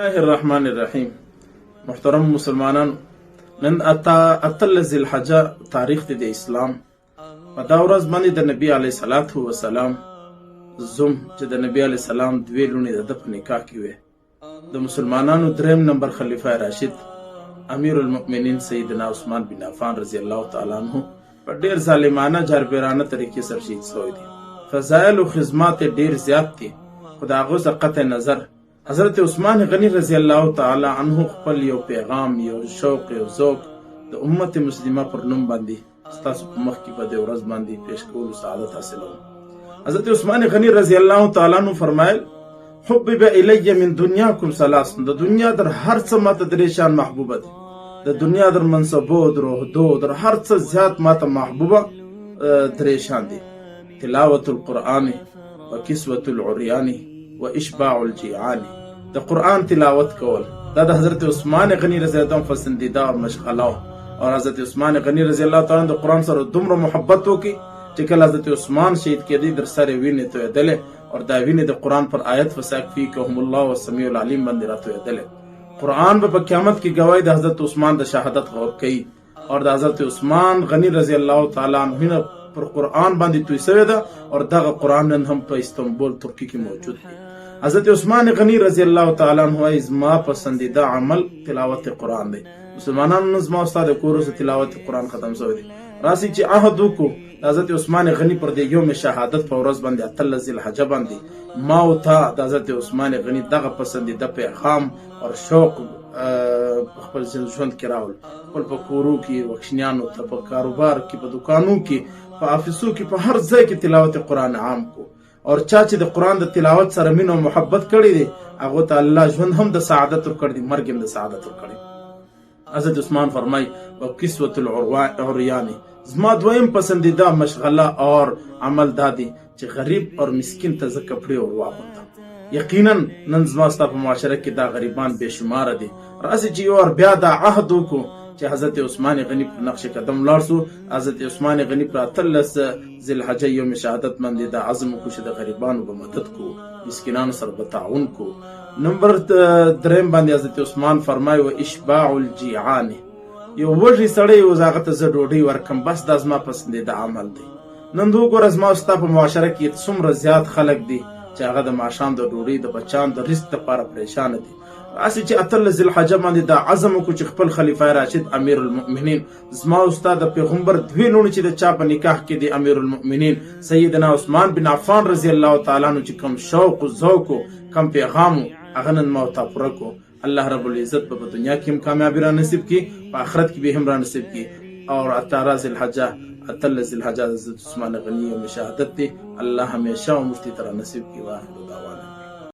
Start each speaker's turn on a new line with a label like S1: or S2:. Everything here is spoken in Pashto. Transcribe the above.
S1: الله الرحمن الرحیم. محترم مسلمانان، نن اتل ذی الحجه تاریخ دی د اسلام. په دا ورځ باندې د نبی علیه الصلاة والسلام زوم چې د نبی علیه السلام دوی لونې د په نکاح کې وې، د مسلمانانو دریم نمبر خلیفہ راشد امیر المؤمنین سیدنا عثمان بن عفان رضی الله تعالی عنہ په ډیر ظالمانه جاربرانه طریقې سره شهید شوی دی. فضایل او خدمات ډیر زیات دي، خو د هغو څخه قطع نظر حضرت عثمان غنی رضی الله تعالی عنہ خپل یو پیغام، یو شوق، یو ذوق د امت مسلمه پر نوم باندې ستاسو په مخ کې په دې ورځ باندې پیش کولو سعادت حاصلوم. حضرت عثمان غنی رضی الله تعالی عنہ فرمایل: حبب الی من دنیاکم ثلاث، د دنیا در هر څه ماته درې شان محبوبه دي. د دنیا در منصبو، در عهدو، در هر څه زیات ماته محبوبه درې شان دي: تلاوت القرآن و کسوة العریان و اشباع الجیعان. د قرآن تلاوت کول دا د حضرت عثمان غنی رضی الله عنه پسندیده او مشغله و، او حضرت عثمان غنی رضی الله تعالی عنہ د قرآن سره دومره محبت وکړي چې کله حضرت عثمان شهید کېدی در سره وینې تویدلې، او دا وینې د قرآن پر آیت فساکفیکهم الله والسمیع العلیم باندې راتویدلې. قرآن به په قیامت کې گواهی د حضرت عثمان د شهادت غور کوي، او د حضرت عثمان غنی رضی الله تعالی عنہ پر قرآن باندې توی شوی ده، او دغه قرآن نن هم په استنبول ترکی کې موجود دی. حضرت عثمان غنی رضی الله تعالی عنہ وايي زما پسندیده عمل تلاوت قرآن دی. مسلمانانو زما استاد کورس تلاوت قرآن ختم شوی دی. راسي چې عهد وکړو حضرت عثمان غنی پر د یوم شهادت په ورځ باندې اتل ذی الحجه باندې ما او تا د حضرت عثمان غنی دغه پسندیده پیغام او شوق خپل ژوند کې راول. خپل په کورو کې، وښنیانو ته، په کاروبار کې، په دکانو کې، په افیسو کې، په هر ځای کې تلاوت قرآن عام کو. او چا چې د قرآن د تلاوت سره مینه او محبت کړی دی، هغه ته الله ژوند هم د سعادت ورکړی دی، مرګ هم د سعادت ورکړی. حضرت عثمان فرمای: او کسوة العریان، زما دویم پسندیده مشغله اور عمل دادی چې غریب اور مسکین ته زه کپړې ور واغوندم. یقینا نن زما ستا په معاشره کې دا غریبان بې شماره دي. راسي چې یو بیا دا عهد وکړو چې حضرت عثمان غنی په نقش قدم لاړ شو. حضرت عثمان غنی پر 13 ذی الحجه یوم شهادت باندې د عزم وکړو چې د غریبانو به مدد کو، مسکینانو سره به تعاون کو. نمبر 3 باندې حضرت عثمان فرمایي: و اشباع الجیعان، یو وږی سړی یو هغه ته زه ډوډۍ ورکم، بس دا زما پسندیده عمل دی. نن وګوره زما ستا په معاشره کې څومره زیات خلک دي چې هغه د ماښام د ډوډۍ د بچان د رزق لپاره پریشان دي. راسي چې اتل ذی الحجه باندې دا عزم وکړو چې خپل خلیفہ راشد امیر المؤمنین زما استاد پیغمبر دوی لونې چې د چا په نکاح کې دی امیر المؤمنین سیدنا عثمان بن عفان رضی الله تعالی عنہ چې کم شوق او ذوق کم پیغام هغه نن ما ته پوره کو. الله رب العزت په دنیا کې هم کامیابی را نصیب کړي، په آخرت کې به هم را نصیب کړي. او اتل ذی الحجه حضرت عثمان غنی او شهادت دی، الله همیشه او مفتی تر نصیب کړي. واخر دعوانا.